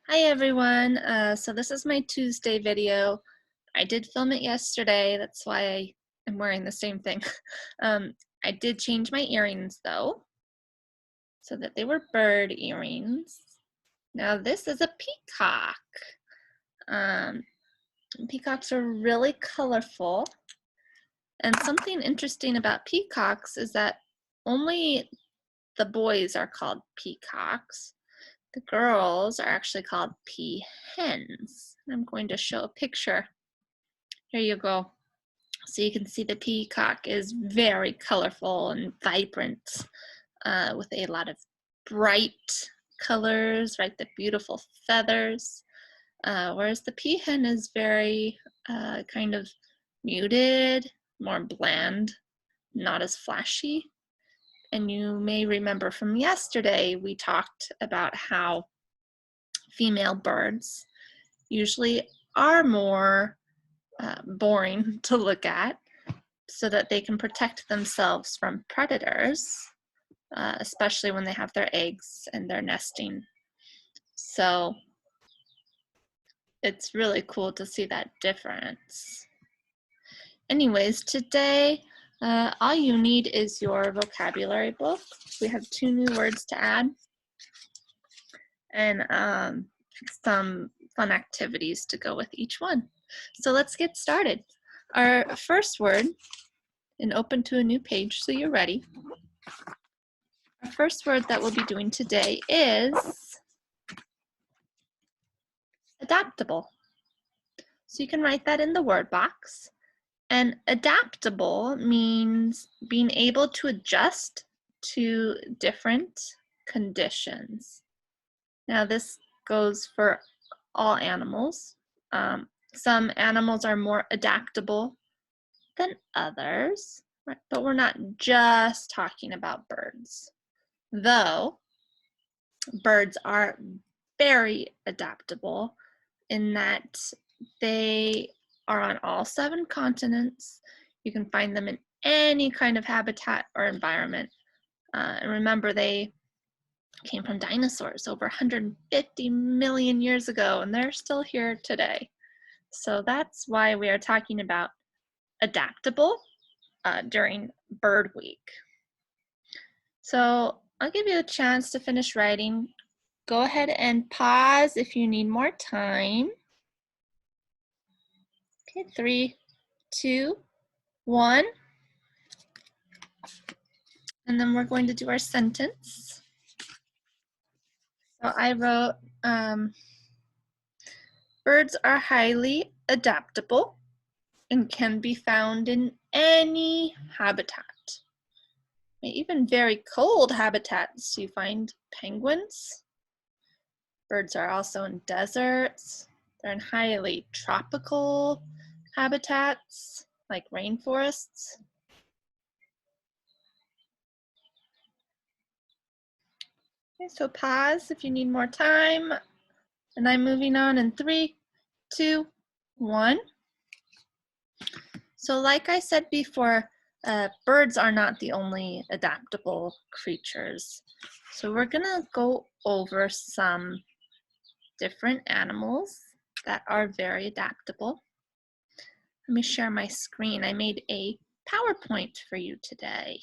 Hi everyone, so this is my Tuesday video. I did film it yesterday, that's why I am wearing the same thing. I did change my earrings though, so that they were bird earrings. Now this is a peacock. Um, Peacocks are really colorful, and something interesting about peacocks is that only the boys are called peacocks. The girls are actually called peahens. I'm going to show a picture. Here you go. So you can see the peacock is very colorful and vibrant with a lot of bright colors, right? The beautiful feathers. Whereas the peahen is very kind of muted, more bland, not as flashy. And you may remember from yesterday, we talked about how female birds usually are more boring to look at so that they can protect themselves from predators, especially when they have their eggs and they're nesting. So it's really cool to see that difference. Anyways, today all you need is your vocabulary book. We have 2 new words to add and some fun activities to go with each one. So let's get started. Our first word, and open to a new page so you're ready. Our first word that we'll be doing today is adaptable. So you can write that in the word box. And adaptable means being able to adjust to different conditions. Now this goes for all animals. Some animals are more adaptable than others, right? But we're not just talking about birds. Though birds are very adaptable in that they are on all 7 continents. You can find them in any kind of habitat or environment. And remember, they came from dinosaurs over 150 million years ago, and they're still here today. So that's why we are talking about adaptable during Bird Week. So I'll give you a chance to finish writing. Go ahead and pause if you need more time. Okay, 3, 2, 1. And then we're going to do our sentence. So I wrote, birds are highly adaptable and can be found in any habitat. Even very cold habitats, you find penguins. Birds are also in deserts. They're in highly tropical habitats like rainforests. Okay, so pause if you need more time. And I'm moving on in 3, 2, 1. So like I said before, birds are not the only adaptable creatures. So we're gonna go over some different animals that are very adaptable. Let me share my screen. I made a PowerPoint for you today.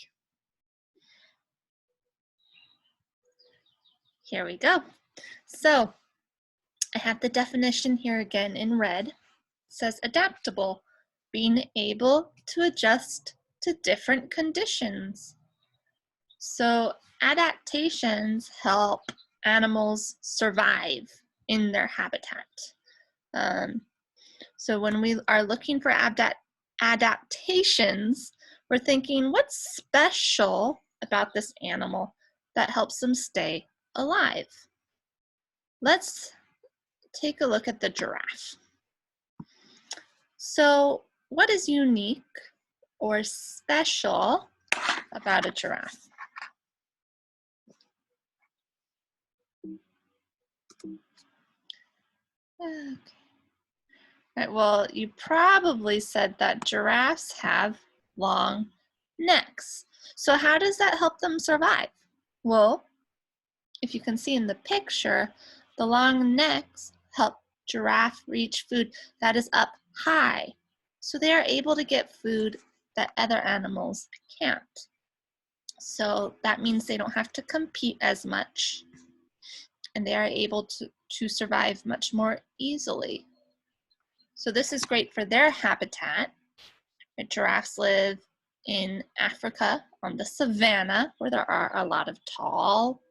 Here we go. So I have the definition here again in red. It says adaptable, being able to adjust to different conditions. So adaptations help animals survive in their habitat. So when we are looking for adaptations, we're thinking, what's special about this animal that helps them stay alive? Let's take a look at the giraffe. So what is unique or special about a giraffe? Okay. Right, well, you probably said that giraffes have long necks. So how does that help them survive? Well, if you can see in the picture, The long necks help giraffe reach food that is up high, so they are able to get food that other animals can't. So that means they don't have to compete as much, and they are able to survive much more easily. So this is great for their habitat. Giraffes live in Africa on the savanna, where there are a lot of tall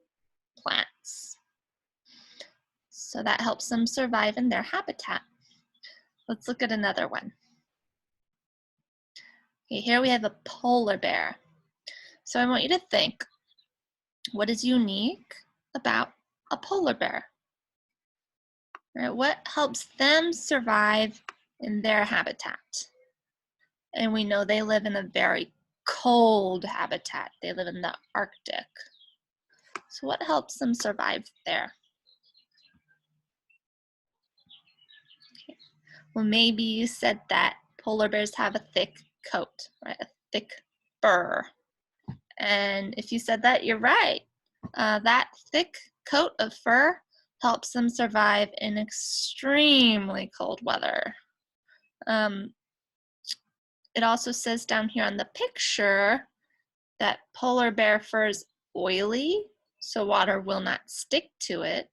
plants. So that helps them survive in their habitat. Let's look at another one. Okay, here we have a polar bear. So I want you to think, what is unique about a polar bear? Right, what helps them survive in their habitat? And we know they live in a very cold habitat. They live in the Arctic. So what helps them survive there? Okay. Well, maybe you said that polar bears have a thick coat, right? A thick fur. And if you said that, you're right. That thick coat of fur helps them survive in extremely cold weather. It also says down here on the picture that polar bear fur is oily, so water will not stick to it,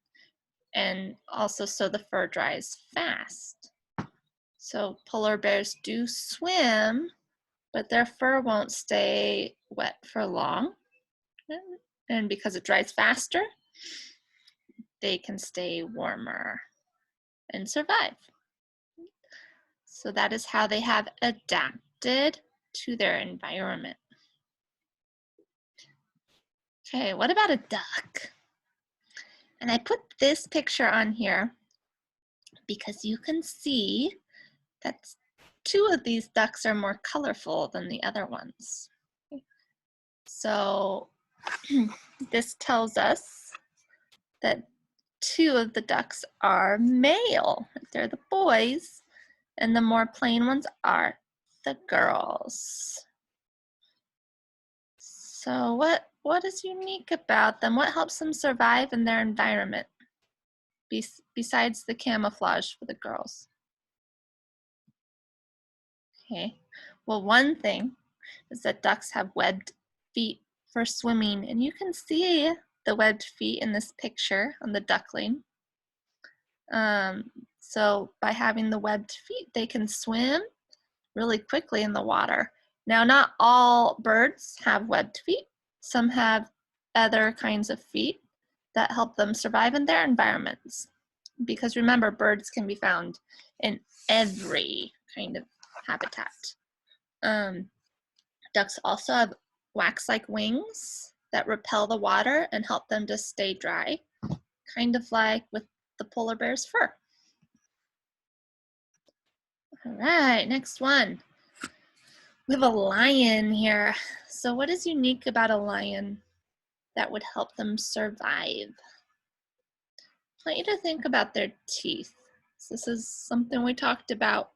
and also so the fur dries fast. So polar bears do swim, but their fur won't stay wet for long. And because it dries faster, they can stay warmer and survive. So that is how they have adapted to their environment. Okay, what about a duck? And I put this picture on here because you can see that two of these ducks are more colorful than the other ones. So this tells us that two of the ducks are male. They're the boys, and the more plain ones are the girls. So what is unique about them? What helps them survive in their environment besides the camouflage for the girls? Okay, well, one thing is that ducks have webbed feet for swimming, and you can see the webbed feet in this picture on the duckling. So by having the webbed feet, they can swim really quickly in the water. Now, not all birds have webbed feet. Some have other kinds of feet that help them survive in their environments. Because remember, birds can be found in every kind of habitat. Ducks also have wax-like wings that repel the water and help them to stay dry, kind of like with the polar bear's fur. All right, next one. We have a lion here. So what is unique about a lion that would help them survive? I want you to think about their teeth. So this is something we talked about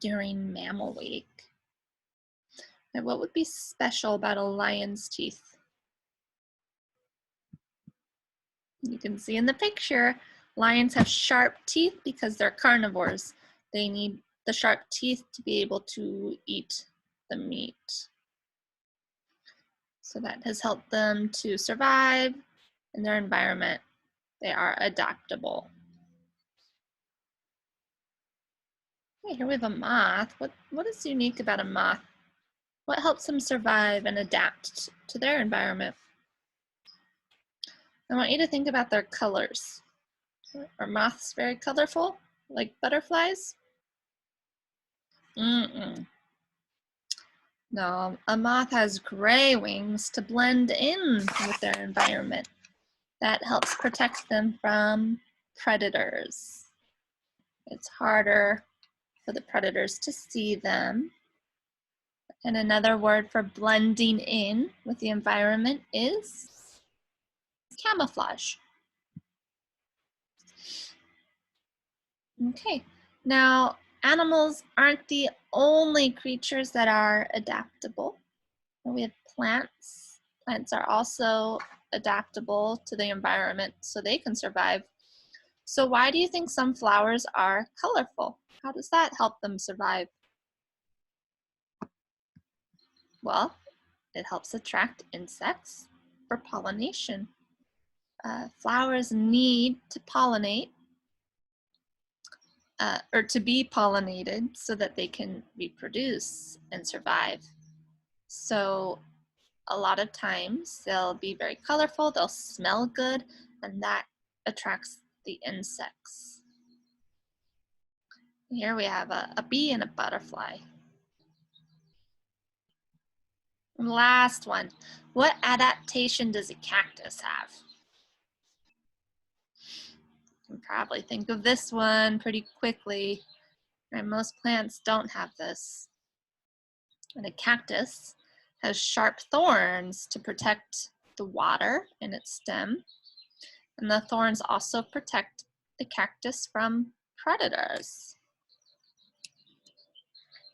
during Mammal Week. And what would be special about a lion's teeth? You can see in the picture, lions have sharp teeth because they're carnivores. They need the sharp teeth to be able to eat the meat. So that has helped them to survive in their environment. They are adaptable. Okay, here we have a moth. What is unique about a moth? What helps them survive and adapt to their environment? I want you to think about their colors. Are moths very colorful, like butterflies? No, a moth has gray wings to blend in with their environment. That helps protect them from predators. It's harder for the predators to see them. And another word for blending in with the environment is camouflage. Okay, now animals aren't the only creatures that are adaptable. We have plants. Plants are also adaptable to the environment so they can survive So why do you think some flowers are colorful? How does that help them survive? Well, it helps attract insects for pollination. Flowers need to pollinate or to be pollinated so that they can reproduce and survive. So a lot of times they'll be very colorful, they'll smell good, and that attracts the insects. Here we have a bee and a butterfly. And last one, what adaptation does a cactus have? You can probably think of this one pretty quickly. And most plants don't have this. And a cactus has sharp thorns to protect the water in its stem. And the thorns also protect the cactus from predators.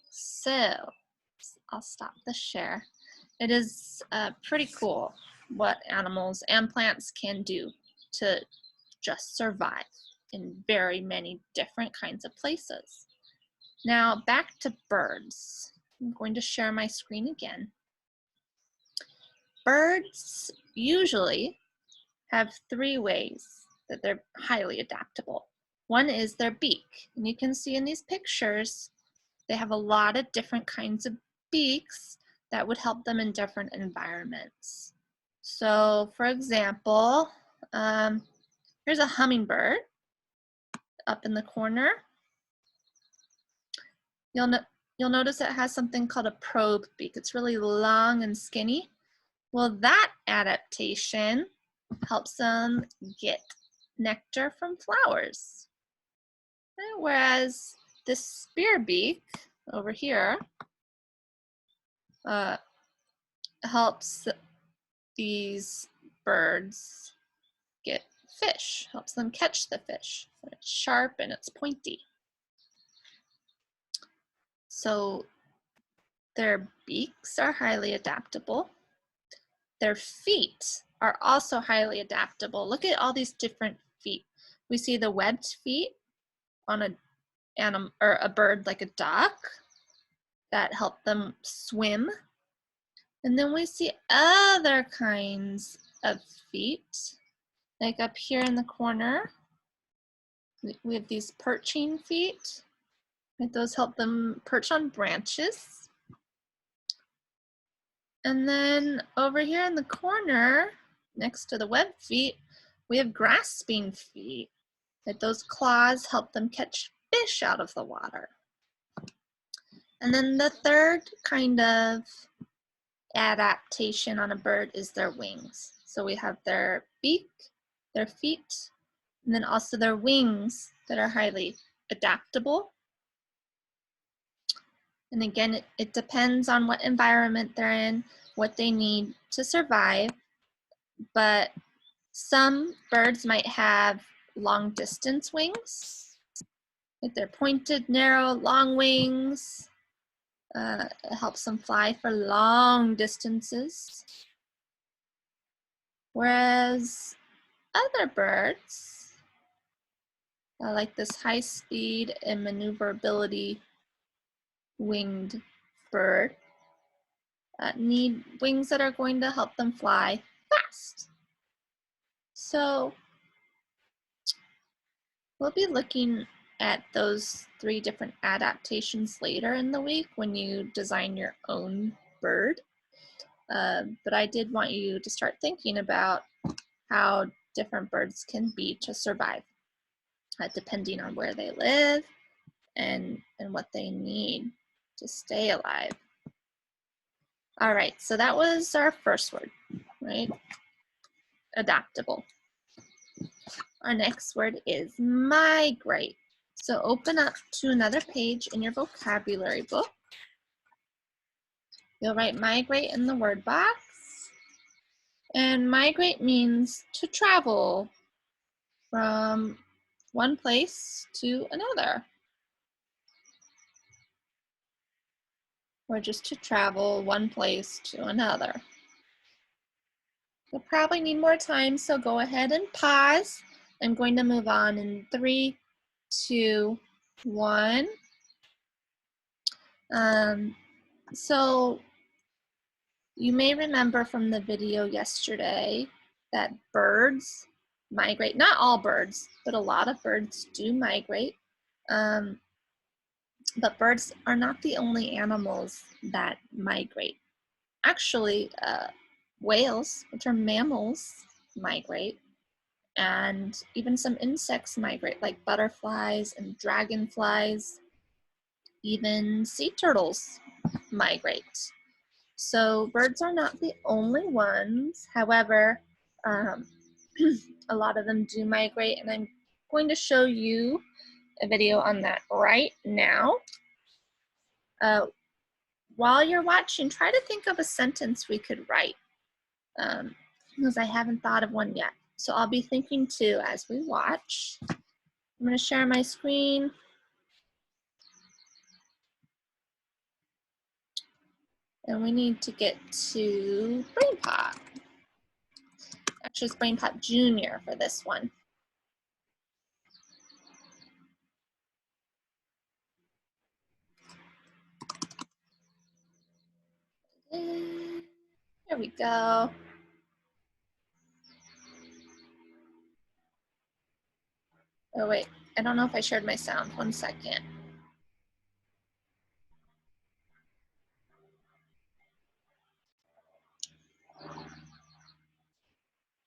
So I'll stop the share. It is pretty cool what animals and plants can do to just survive in very many different kinds of places. Now back to birds. I'm going to share my screen again. Birds usually have three ways that they're highly adaptable. One is their beak, and you can see in these pictures they have a lot of different kinds of beaks that would help them in different environments. So for example, here's a hummingbird up in the corner. You'll notice it has something called a probe beak. It's really long and skinny. Well, that adaptation helps them get nectar from flowers. Whereas this spear beak over here helps these birds get fish, helps them catch the fish. It's sharp and it's pointy. So their beaks are highly adaptable. Their feet are also highly adaptable. Look at all these different feet. We see the webbed feet on a bird like a duck that help them swim. And then we see other kinds of feet, like up here in the corner. We have these perching feet. Those help them perch on branches. And then over here in the corner, next to the webbed feet, we have grasping feet. Those claws help them catch fish out of the water. And then the third kind of adaptation on a bird is their wings. So we have their beak, their feet, and then also their wings that are highly adaptable. And again, it depends on what environment they're in, what they need to survive. But some birds might have long distance wings. Like they're pointed, narrow, long wings. It helps them fly for long distances. Whereas other birds, like this high speed and maneuverability winged bird, need wings that are going to help them fly fast. So we'll be looking at those three different adaptations later in the week when you design your own bird. But I did want you to start thinking about how different birds can be to survive, depending on where they live and what they need to stay alive. All right, so that was our first word, right? Adaptable. Our next word is migrate. So open up to another page in your vocabulary book. You'll write migrate in the word box. And migrate means to travel from one place to another, or just to travel one place to another. You'll probably need more time, so go ahead and pause I'm going to move on in 3, 2, 1. So you may remember from the video yesterday that birds migrate. Not all birds, but a lot of birds do migrate. But birds are not the only animals that migrate. Actually, whales, which are mammals, migrate, and even some insects migrate, like butterflies and dragonflies. Even sea turtles migrate. So birds are not the only ones. However, a lot of them do migrate, and I'm going to show you a video on that right now. While you're watching, try to think of a sentence we could write, because I haven't thought of one yet. So I'll be thinking too as we watch. I'm going to share my screen. And we need to get to BrainPop. Actually, it's BrainPop Junior for this one. There we go. Oh wait, I don't know if I shared my sound. 1 second.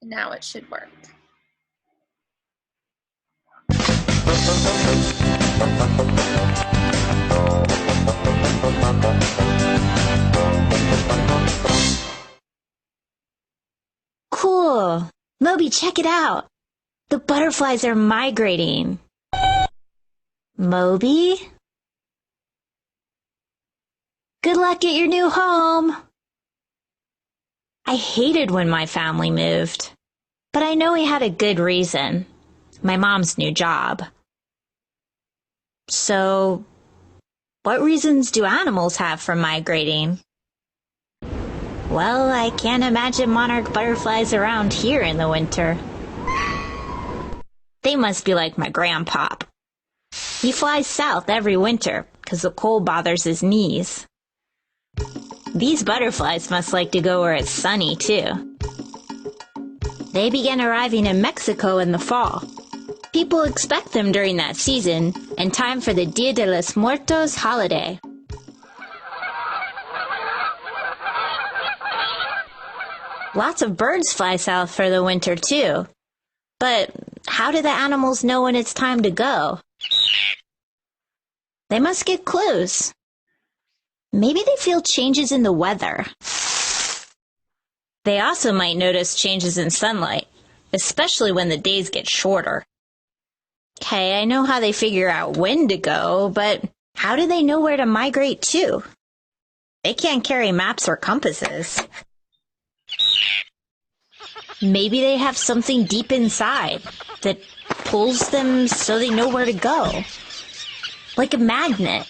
Now it should work. Cool. Moby, check it out. The butterflies are migrating. Moby? Good luck at your new home. I hated when my family moved, but I know we had a good reason. My mom's new job. So, what reasons do animals have for migrating? Well, I can't imagine monarch butterflies around here in the winter. They must be like my grandpop. He flies south every winter because the cold bothers his knees. These butterflies must like to go where it's sunny, too. They begin arriving in Mexico in the fall. People expect them during that season, in time for the Dia de los Muertos holiday. Lots of birds fly south for the winter, too. But how do the animals know when it's time to go? They must get clues. Maybe they feel changes in the weather. They also might notice changes in sunlight, especially when the days get shorter. Okay, I know how they figure out when to go, but how do they know where to migrate to? They can't carry maps or compasses. Maybe they have something deep inside that pulls them so they know where to go. Like a magnet.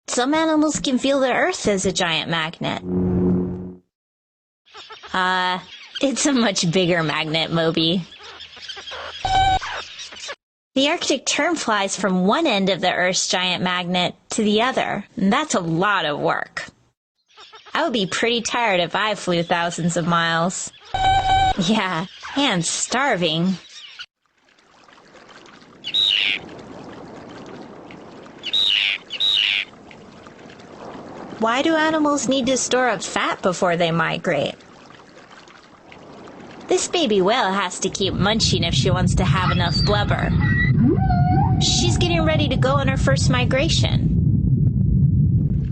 Some animals can feel the earth as a giant magnet. It's a much bigger magnet, Moby. The Arctic tern flies from one end of the Earth's giant magnet to the other, and that's a lot of work. I would be pretty tired if I flew thousands of miles. Yeah, and starving. Why do animals need to store up fat before they migrate? This baby whale has to keep munching if she wants to have enough blubber. She's getting ready to go on her first migration.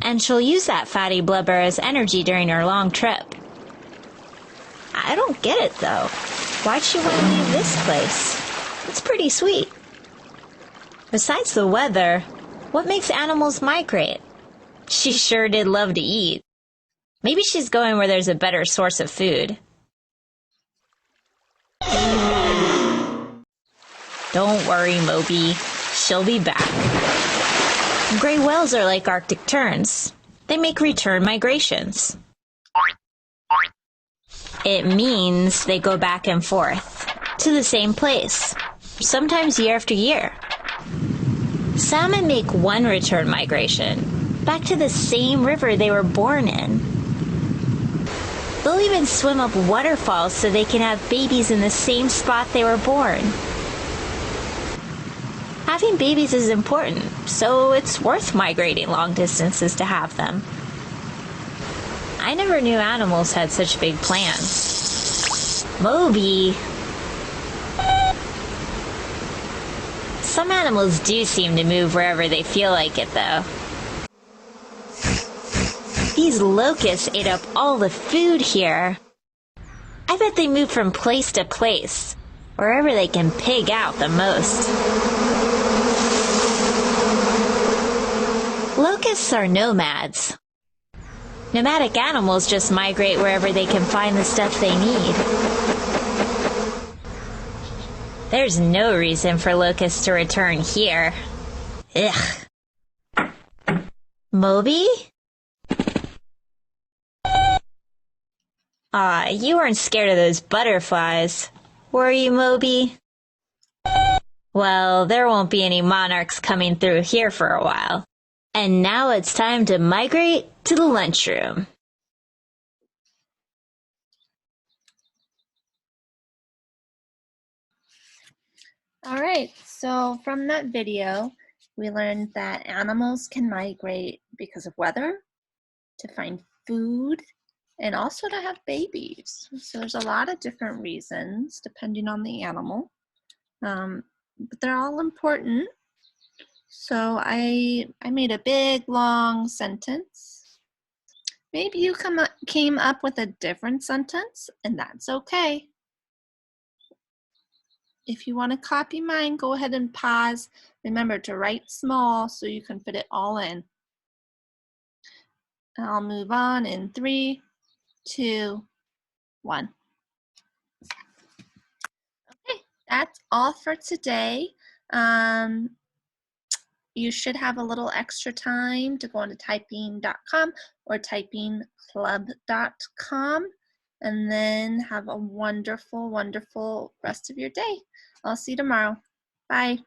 And she'll use that fatty blubber as energy during her long trip. I don't get it, though. Why'd she want to leave this place? It's pretty sweet. Besides the weather, what makes animals migrate? She sure did love to eat. Maybe she's going where there's a better source of food. Don't worry, Moby. She'll be back. Gray whales are like Arctic terns. They make return migrations. It means they go back and forth. to the same place, sometimes year after year. Salmon make one return migration, back to the same river they were born in. They'll even swim up waterfalls so they can have babies in the same spot they were born. Having babies is important, so it's worth migrating long distances to have them. I never knew animals had such big plans. Moby! Some animals do seem to move wherever they feel like it, though. These locusts ate up all the food here. I bet they move from place to place, wherever they can pig out the most. Locusts are nomads. Nomadic animals just migrate wherever they can find the stuff they need. There's no reason for locusts to return here. Ugh. Moby? Aw, you weren't scared of those butterflies, were you, Moby? Well, there won't be any monarchs coming through here for a while. And now it's time to migrate to the lunchroom. All right, so from that video, we learned that animals can migrate because of weather, to find food, and also to have babies. So there's a lot of different reasons depending on the animal, but they're all important. So I made a big long sentence. Maybe you came up with a different sentence, and that's okay. If you want to copy mine, go ahead and pause. Remember to write small so you can fit it all in. And I'll move on in 3, 2, 1. Okay, that's all for today. You should have a little extra time to go into typing.com or typingclub.com, and then have a wonderful, wonderful rest of your day. I'll see you tomorrow. Bye.